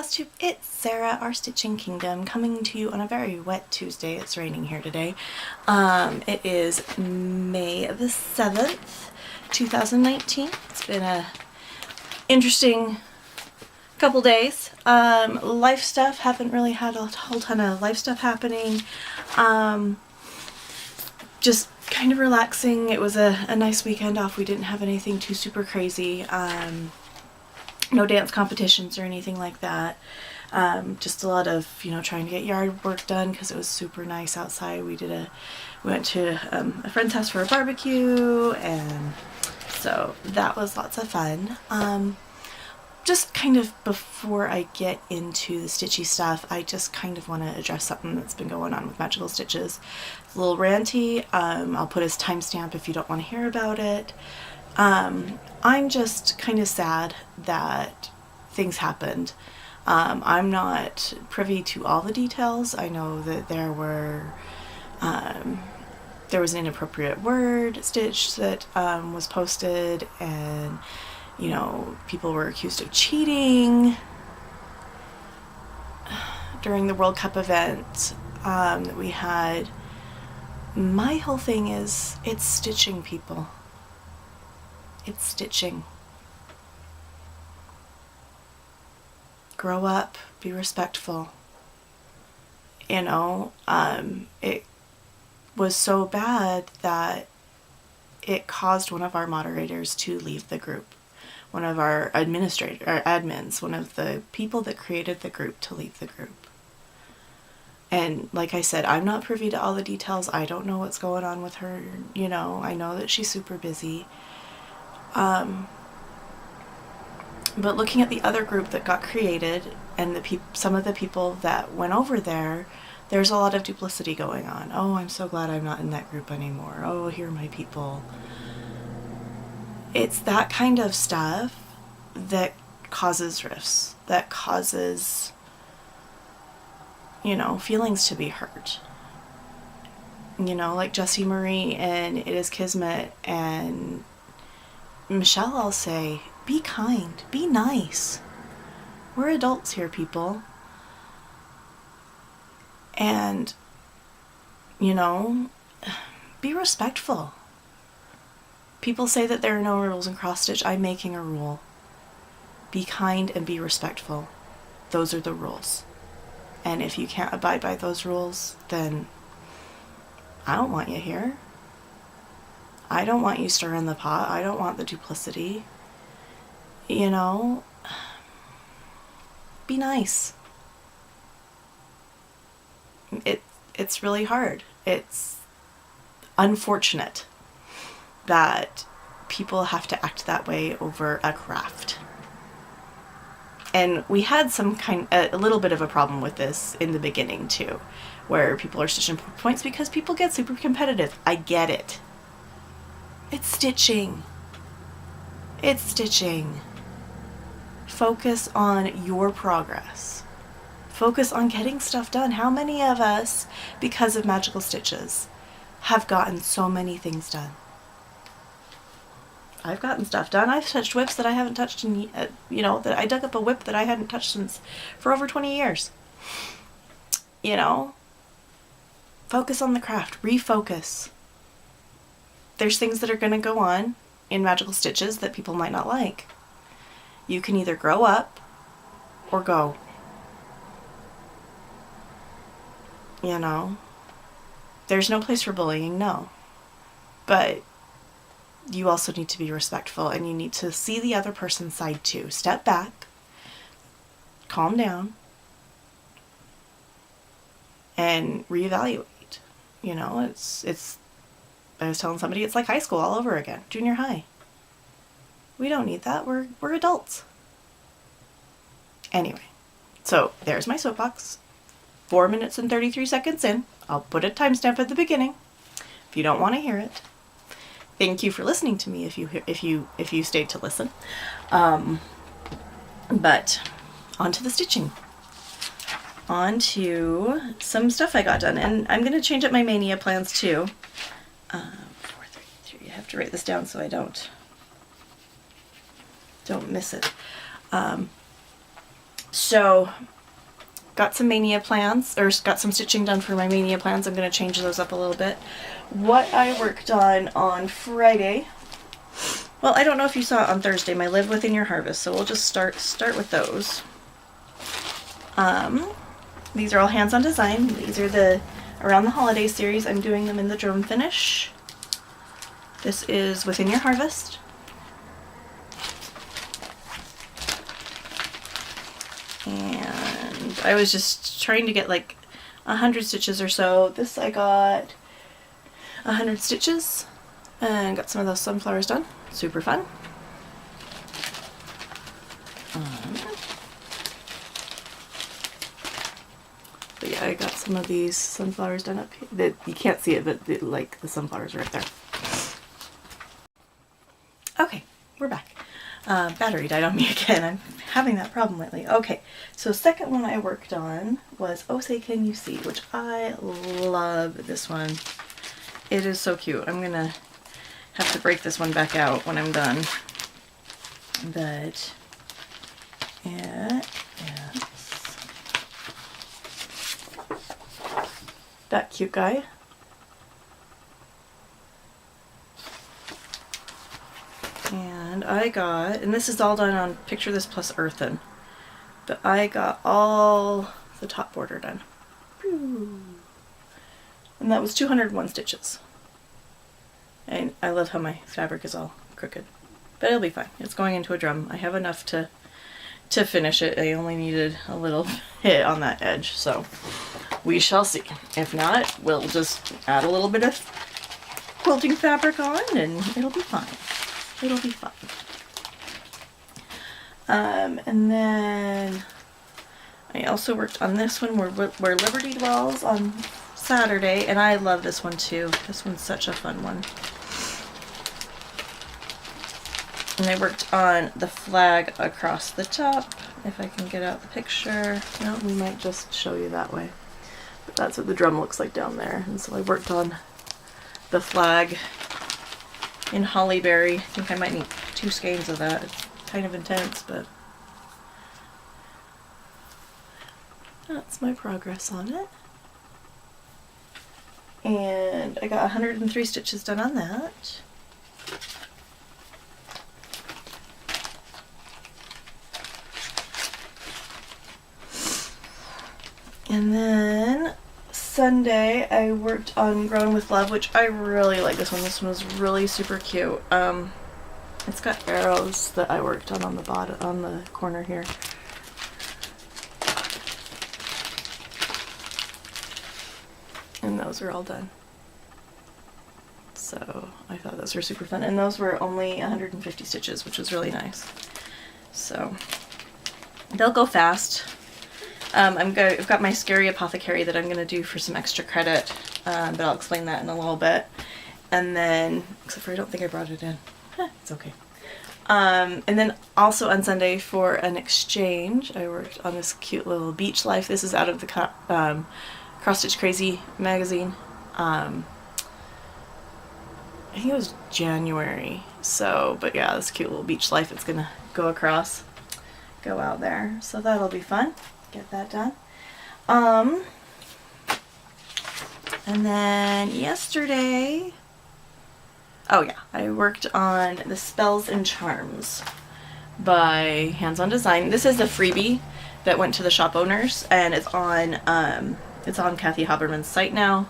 FlossTube, it's Sarah, our Stitching Kingdom, coming to you on a very wet Tuesday. It's raining here today. It is May the 7th, 2019. It's been a interesting couple days. Life stuff, haven't really had a whole ton of life stuff happening. Just kind of relaxing. It was a nice weekend off. We didn't have anything too super crazy. No dance competitions or anything like that. Just a lot of, trying to get yard work done because it was super nice outside. We went to a friend's house for a barbecue, and so that was lots of fun. Just kind of before I get into the stitchy stuff, I just kind of want to address something that's been going on with Magical Stitches. It's a little ranty. I'll put his timestamp if you don't want to hear about it. I'm just kind of sad that things happened. I'm not privy to all the details. I know that there was an inappropriate word stitch that was posted, and people were accused of cheating during the World Cup event that we had. My whole thing is, it's stitching, people. It's stitching. Grow up, be respectful. It was so bad that it caused one of our moderators to leave the group. One of our admins, one of the people that created the group, to leave the group. And like I said, I'm not privy to all the details. I don't know what's going on with her. I know that she's super busy. But looking at the other group that got created and some of the people that went over there, there's a lot of duplicity going on. Oh, I'm so glad I'm not in that group anymore. Oh, here are my people. It's that kind of stuff that causes rifts, that causes, feelings to be hurt. Like Jessie Marie and It Is Kismet and Michelle, I'll say, be kind, be nice. We're adults here, people. And, be respectful. People say that there are no rules in cross stitch. I'm making a rule. Be kind and be respectful. Those are the rules. And if you can't abide by those rules, then I don't want you here. I don't want you stirring the pot. I don't want the duplicity. Be nice. It's really hard. It's unfortunate that people have to act that way over a craft. And we had a little bit of a problem with this in the beginning too, where people are stitching points because people get super competitive. I get it. It's stitching. It's stitching. Focus on your progress. Focus on getting stuff done. How many of us, because of Magical Stitches, have gotten so many things done? I've gotten stuff done. I've touched whips that I haven't touched in, that I dug up a whip that I hadn't touched for over 20 years. Focus on the craft. Refocus. There's things that are going to go on in Magical Stitches that people might not like. You can either grow up or go. There's no place for bullying, no. But you also need to be respectful, and you need to see the other person's side too. Step back, calm down, and reevaluate. It's I was telling somebody, it's like high school all over again, junior high. We don't need that. We're adults. Anyway, so there's my soapbox. 4 minutes and 33 seconds in. I'll put a timestamp at the beginning if you don't want to hear it. Thank you for listening to me if you stayed to listen. But on to the stitching. On to some stuff I got done, and I'm going to change up my Maynia plans too. 433. I have to write this down so I don't miss it. So got some Maynia plans, or got some stitching done for my Maynia plans. I'm going to change those up a little bit. What I worked on Friday, well, I don't know if you saw it on Thursday, my Live Within Your Harvest, so we'll just start with those. These are all hands-on design. These are the Around the Holiday series. I'm doing them in the drum finish. This is Within Your Harvest. And I was just trying to get like 100 stitches or so. This I got 100 stitches and got some of those sunflowers done. Super fun. But yeah, I got some of these sunflowers done up here. You can't see it, but like the sunflowers right there. Okay, we're back. Battery died on me again. I'm having that problem lately. Okay, so second one I worked on was Oh Say Can You See, which I love this one. It is so cute. I'm gonna have to break this one back out when I'm done. But it is that cute guy. And I got, and this is all done on Picture This plus Earthen, but I got all the top border done. And that was 201 stitches. And I love how my fabric is all crooked, but it'll be fine. It's going into a drum. I have enough to finish it. I only needed a little hit on that edge, so we shall see. If not, we'll just add a little bit of quilting fabric on and it'll be fine. It'll be fun. And then I also worked on this one where Liberty Dwells on Saturday, and I love this one too. This one's such a fun one. And I worked on the flag across the top. If I can get out the picture. No, we might just show you that way. But that's what the drum looks like down there. And so I worked on the flag in Hollyberry. I think I might need 2 skeins of that. It's kind of intense, but that's my progress on it. And I got 103 stitches done on that. And then Sunday I worked on Grown with Love, which I really like this one. This one was really super cute. It's got arrows that I worked on the bottom, on the corner here. And those are all done. So I thought those were super fun. And those were only 150 stitches, which was really nice. So they'll go fast. I've got my Scary Apothecary that I'm going to do for some extra credit, but I'll explain that in a little bit. And then, except for I don't think I brought it in. It's okay. And then also on Sunday for an exchange, I worked on this cute little beach life. This is out of the Cross Stitch Crazy magazine. I think it was January. So, but yeah, this cute little beach life. It's going to go across, go out there. So that'll be fun. Get that done. And then yesterday, oh yeah, I worked on the Spells and Charms by Hands On Design. This is a freebie that went to the shop owners, and it's on Kathy Haberman's site now.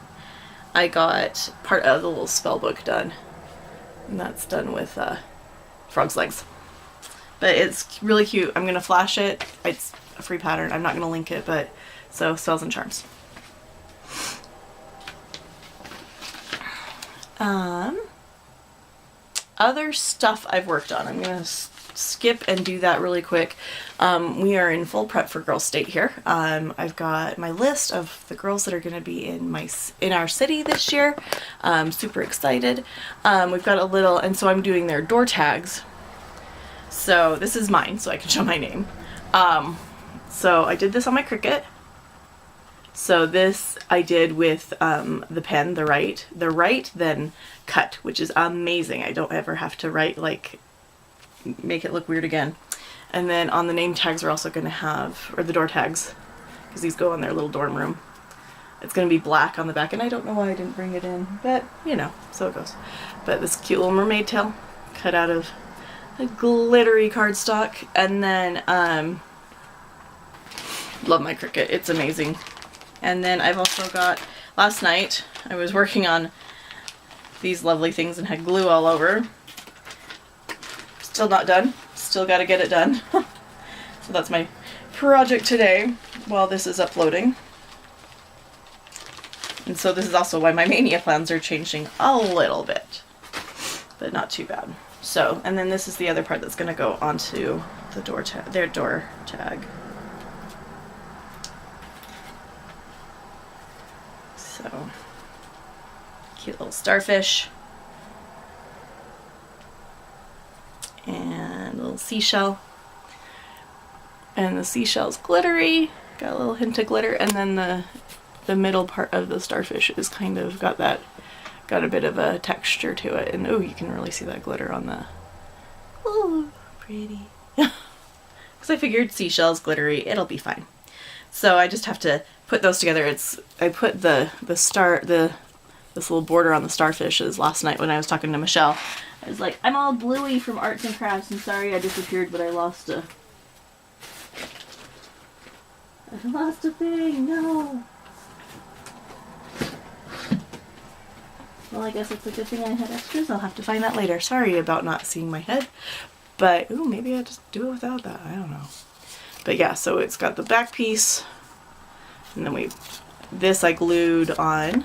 I got part of the little spell book done, and that's done with frog's legs. But it's really cute. I'm gonna flash it. It's a free pattern. I'm not gonna link it, but so Spells and Charms. Other stuff I've worked on. I'm gonna skip and do that really quick. We are in full prep for Girls State here. I've got my list of the girls that are going to be in our city this year. Super excited. We've got a little, and so I'm doing their door tags. So this is mine, so I can show my name. So I did this on my Cricut. So this I did with the pen, the right, then cut, which is amazing. I don't ever have to write, like, make it look weird again. And then on the name tags, we're also going to have, or the door tags, because these go on their little dorm room. It's going to be black on the back, and I don't know why I didn't bring it in, but, you know, so it goes. But this cute little mermaid tail cut out of a glittery cardstock. And then, love my Cricut. It's amazing. And then I've also got, last night, I was working on these lovely things and had glue all over. Still not done. Still got to get it done. So that's my project today while this is uploading. And so this is also why my Maynia plans are changing a little bit, but not too bad. So, and then this is the other part that's going to go onto the door their door tag. So, cute little starfish. And a little seashell. And the seashell's glittery. Got a little hint of glitter. And then the middle part of the starfish is kind of got a bit of a texture to it. And oh, you can really see that glitter on the, ooh, pretty. Because I figured seashells, glittery, it'll be fine. So I just have to put those together. I put this little border on the starfishes last night when I was talking to Michelle. I was like, I'm all bluey from arts and crafts, and sorry I disappeared, but I lost a thing, no. Well, I guess it's a good thing I had extras. I'll have to find that later. Sorry about not seeing my head, but ooh, maybe I just do it without that. I don't know. But yeah, so it's got the back piece, and then this I glued on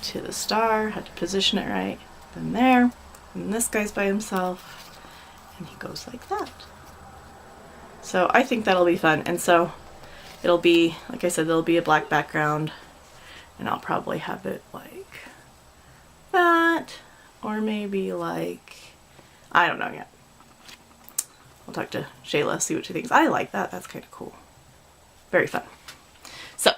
to the star, had to position it right, then there, and this guy's by himself, and he goes like that. So I think that'll be fun, and so it'll be, like I said, there'll be a black background, and I'll probably have it like that, or maybe like, I don't know yet. I'll talk to Shayla, see what she thinks. I like that. That's kind of cool. Very fun. So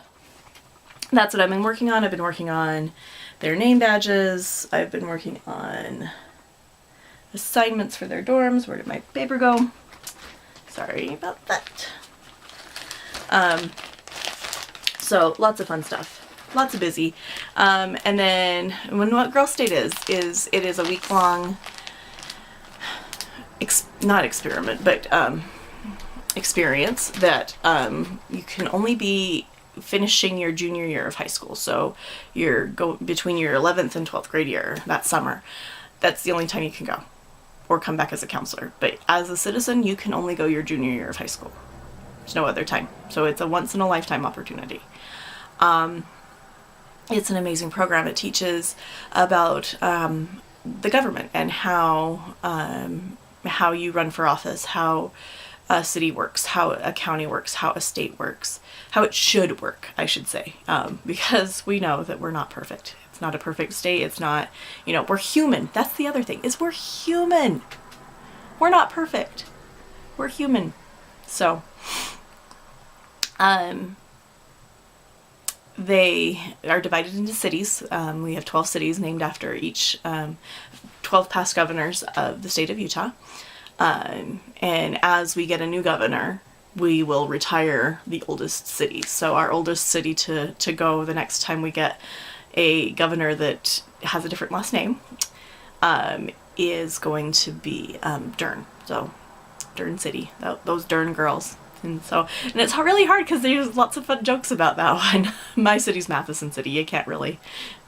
that's what I've been working on. I've been working on their name badges. I've been working on assignments for their dorms. Where did my paper go? Sorry about that. So lots of fun stuff. Lots of busy. And then what Girl State is it is a week-long not experiment, but experience that you can only be finishing your junior year of high school. So you're between your 11th and 12th grade year that summer. That's the only time you can go or come back as a counselor. But as a citizen, you can only go your junior year of high school. There's no other time. So it's a once in a lifetime opportunity. It's an amazing program. It teaches about the government and how you run for office, how a city works, how a county works, how a state works, how it should work, I should say, because we know that we're not perfect. It's not a perfect state. It's not, we're human. That's the other thing, is we're human. We're not perfect. We're human. So, they are divided into cities. We have 12 cities named after each 12 past governors of the state of Utah. And as we get a new governor, we will retire the oldest cities. So our oldest city to go the next time we get a governor that has a different last name is going to be Dern. So Dern City, those Dern girls. And it's really hard because there's lots of fun jokes about that one. My city's Matheson City. You can't really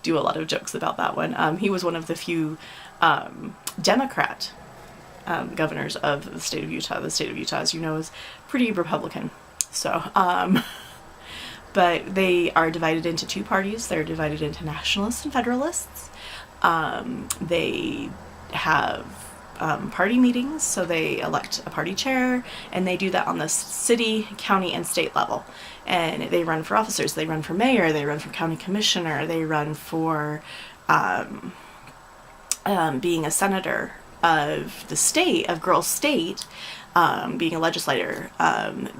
do a lot of jokes about that one. He was one of the few Democrat governors of the state of Utah. The state of Utah, as you know, is pretty Republican. So, but they are divided into two parties. They're divided into nationalists and federalists. They have party meetings, so they elect a party chair, and they do that on the city, county, and state level. And they run for officers. They run for mayor. They run for county commissioner. They run for being a senator of the state, of Girl State, being a legislator.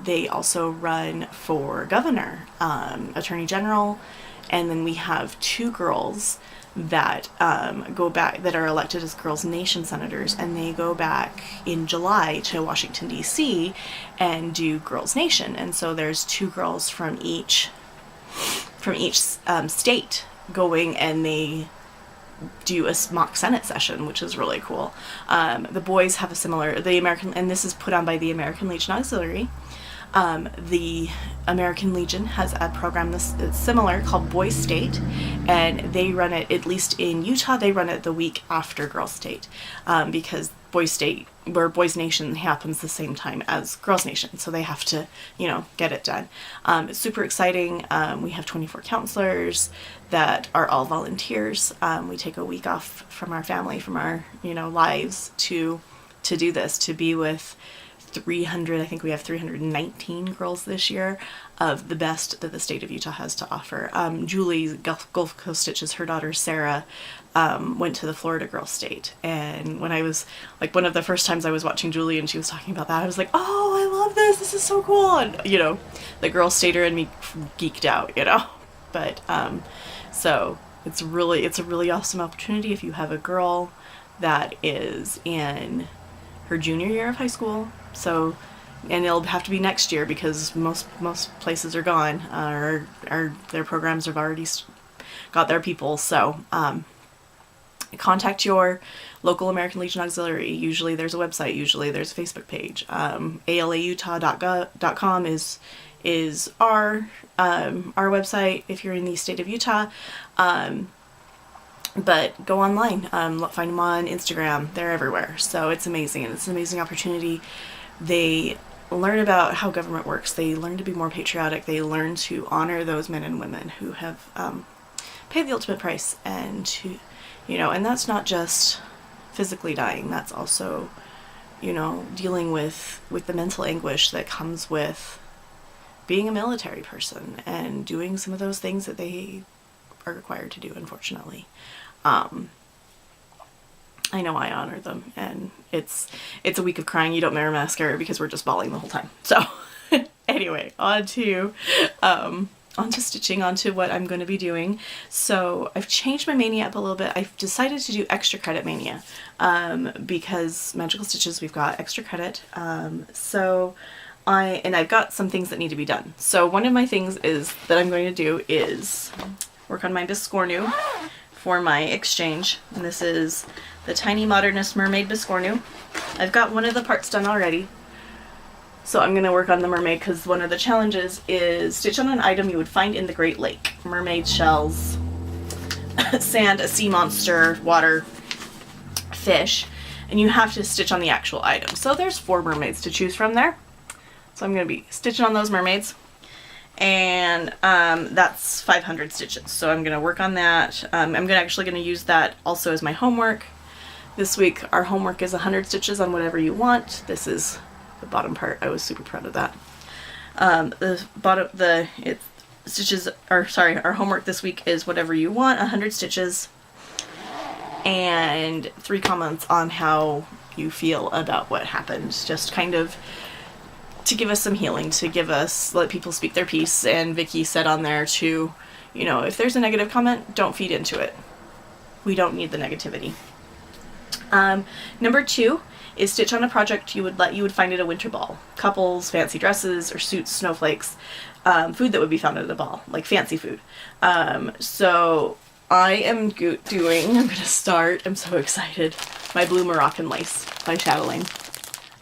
They also run for governor, attorney general, And then we have 2 girls that go back, that are elected as Girls Nation senators, and they go back in July to Washington D.C. and do Girls Nation. And so there's 2 girls from each state going, and they do a mock Senate session, which is really cool. The boys have a similar, and this is put on by the American Legion Auxiliary. The American Legion has a program that's similar called Boys State, and they run it, at least in Utah, they run it the week after Girls State, because Boys State, where Boys Nation happens the same time as Girls Nation, so they have to, get it done. It's super exciting. We have 24 counselors that are all volunteers. We take a week off from our family, from our, lives to do this, to be with 300, I think we have 319 girls this year, of the best that the state of Utah has to offer. Julie, Gulf Coast Stitches, her daughter Sarah, went to the Florida Girls State, and when I was, one of the first times I was watching Julie and she was talking about that, I was like, oh, I love this is so cool, and the girl stater and me geeked out, but so it's a really awesome opportunity if you have a girl that is in her junior year of high school. So, and it'll have to be next year because most places are gone, or their programs have already got their people. So, contact your local American Legion Auxiliary. Usually there's a website, usually there's a Facebook page. alautah.com is our website if you're in the state of Utah. But go online, find them on Instagram. They're everywhere. So it's amazing, and it's an amazing opportunity. They learn about how government works. They learn to be more patriotic. They learn to honor those men and women who have paid the ultimate price, and to, and that's not just physically dying. That's also, dealing with the mental anguish that comes with being a military person and doing some of those things that they are required to do, unfortunately. I know I honor them, and it's a week of crying. You don't wear mascara because we're just bawling the whole time. So anyway, on to stitching, on to what I'm going to be doing. So I've changed my Maynia up a little bit. I've decided to do extra credit Maynia, because Magical Stitches, we've got extra credit. So I've got some things that need to be done. So one of my things that I'm going to do is work on my Biscornu for my exchange. And this is the Tiny Modernist Mermaid Biscornu. I've got one of the parts done already. So I'm going to work on the mermaid, because one of the challenges is stitch on an item you would find in the Great Lake. Mermaid shells, sand, a sea monster, water, fish, and you have to stitch on the actual item. So there's 4 mermaids to choose from there. So I'm going to be stitching on those mermaids. And that's 500 stitches. So I'm going to work on that. I'm actually going to use that also as my homework. This week our homework is 100 stitches on whatever you want. This is the bottom part. I was super proud of that. Our homework this week is whatever you want, 100 stitches, and 3 comments on how you feel about what happened. Just kind of to give us some healing, let people speak their piece. And Vicky said on there to, if there's a negative comment, don't feed into it. We don't need the negativity. Number 2 is stitch on a project you would find at a winter ball. Couples, fancy dresses, or suits, snowflakes, food that would be found at a ball, like fancy food. So I am I'm going to start, I'm so excited, my Blue Moroccan Lace by Chatelaine.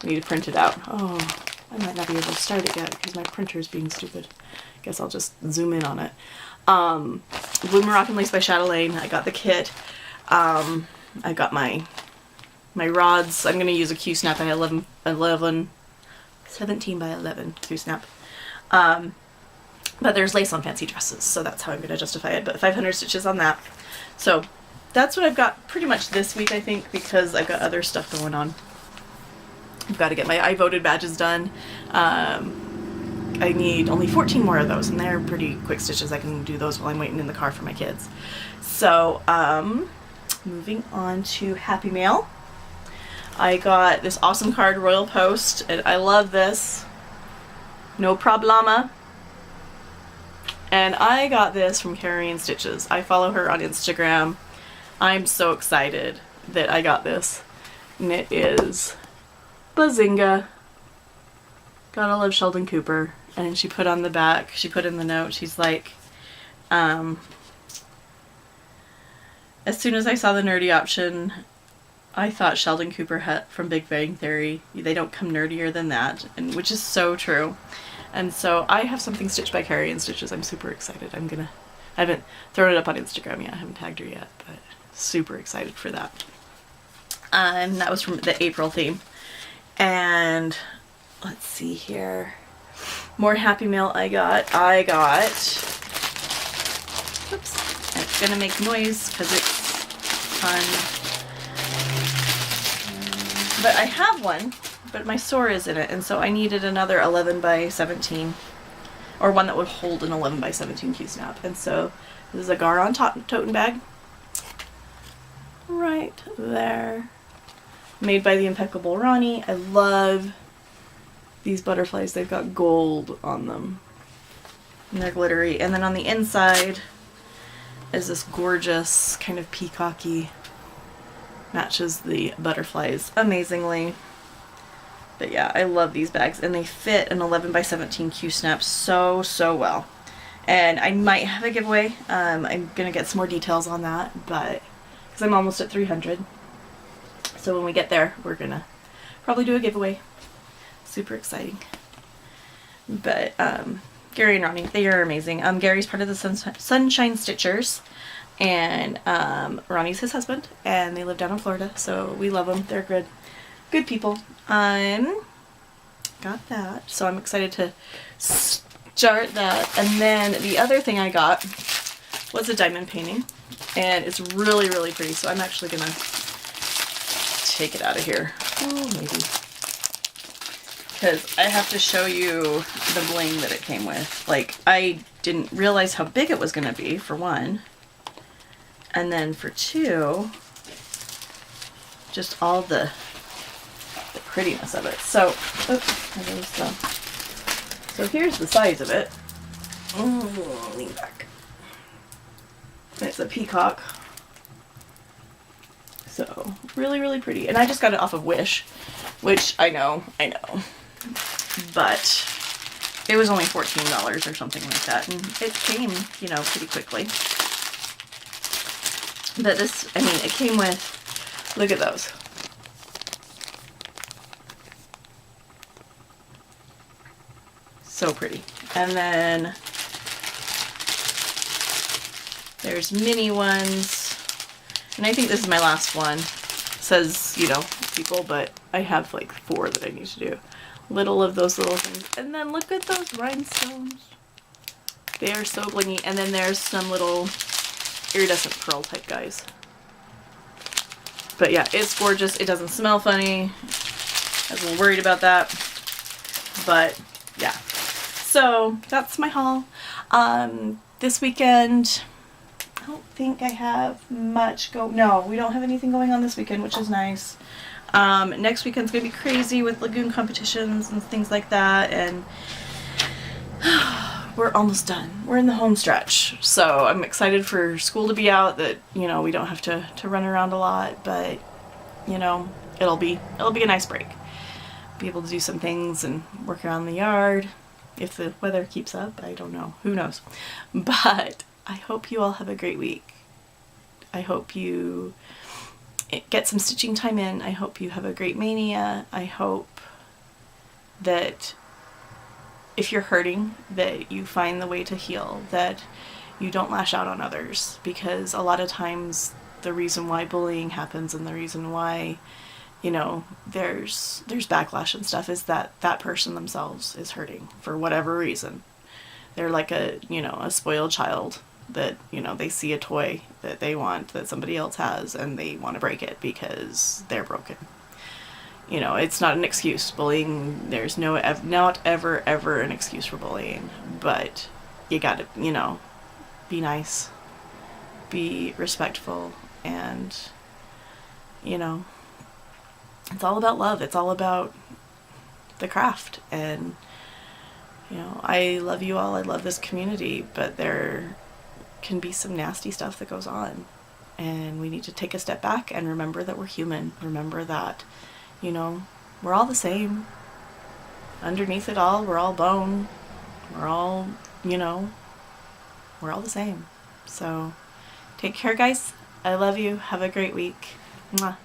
I need to print it out. Oh, I might not be able to start it yet because my printer is being stupid. Guess I'll just zoom in on it. Blue Moroccan Lace by Chatelaine. I got the kit. I got my rods. I'm going to use a Q-snap by 17 by 11 Q-snap. But there's lace on fancy dresses, so that's how I'm going to justify it. But 500 stitches on that. So that's what I've got pretty much this week, I think, because I've got other stuff going on. I've got to get my I voted badges done. I need only 14 more of those, and they're pretty quick stitches. I can do those while I'm waiting in the car for my kids. So, moving on to Happy Mail. I got this awesome card, Royal Post, and I love this. No problema. And I got this from Carrie Stitches. I follow her on Instagram. I'm so excited that I got this. And it is Bazinga. Gotta love Sheldon Cooper. And she put on the back, she put in the note, she's like, as soon as I saw the nerdy option, I thought Sheldon Cooper from Big Bang Theory. They don't come nerdier than that, and which is so true. And so I have something stitched by Carrie Stitches. I'm super excited. I haven't thrown it up on Instagram yet. I haven't tagged her yet, but super excited for that. And that was from the April theme. And let's see here. More Happy Mail I got. Oops. It's gonna make noise because it's fun. But I have one, but my store is in it, and so I needed another 11 by 17, or one that would hold an 11 by 17 Q-snap. And so this is a Garon toten bag, right there, made by the impeccable Ronnie. I love these butterflies. They've got gold on them, and they're glittery. And then on the inside is this gorgeous kind of peacocky, matches the butterflies amazingly. But yeah, I love these bags, and they fit an 11 by 17 Q-snap so well. And I might have a giveaway. I'm gonna get some more details on that, but because I'm almost at 300, so when we get there, we're gonna probably do a giveaway. Super exciting. But Gary and Ronnie, they are amazing. Gary's part of the Sunshine Stitchers, and Ronnie's his husband, and they live down in Florida, so we love them. They're good people. Got that, so I'm excited to start that. And then the other thing I got was a diamond painting, and it's really pretty, so I'm actually gonna take it out of here. Oh, maybe, because I have to show you the bling that it came with. Like, I didn't realize how big it was gonna be, for one. And then for two, just all the prettiness of it. So, so here's the size of it. Lean back. It's a peacock. So, really pretty. And I just got it off of Wish, which I know. But it was only $14 or something like that. And it came, pretty quickly. But this, it came with, look at those. So pretty. And then there's mini ones. And I think this is my last one. It says, people, but I have like 4 that I need to do. Little of those little things. And then look at those rhinestones. They are so blingy. And then there's some little iridescent pearl type guys. But yeah, it's gorgeous. It doesn't smell funny. I was a little worried about that. But yeah. So that's my haul. This weekend, I don't think I have much no, we don't have anything going on this weekend, which is nice. Next weekend's gonna be crazy with lagoon competitions and things like that, and we're almost done. We're in the home stretch, so I'm excited for school to be out, that we don't have to run around a lot, but it'll be a nice break. Be able to do some things and work around the yard if the weather keeps up. I don't know, who knows. But I hope you all have a great week. I hope you get some stitching time in. I hope you have a great Maynia. I hope that if you're hurting, that you find the way to heal, that you don't lash out on others, because a lot of times the reason why bullying happens and the reason why there's backlash and stuff is that that person themselves is hurting for whatever reason. They're like a spoiled child that they see a toy that they want that somebody else has, and they want to break it because they're broken. It's not an excuse. Bullying, there's not ever an excuse for bullying, but you gotta, be nice, be respectful, and, it's all about love. It's all about the craft, and, You know, I love you all, I love this community, but there can be some nasty stuff that goes on. And we need to take a step back and remember that we're human. Remember that, you know, we're all the same. Underneath it all, we're all bone. We're all, you know, we're all the same. So take care, guys. I love you. Have a great week. Mwah.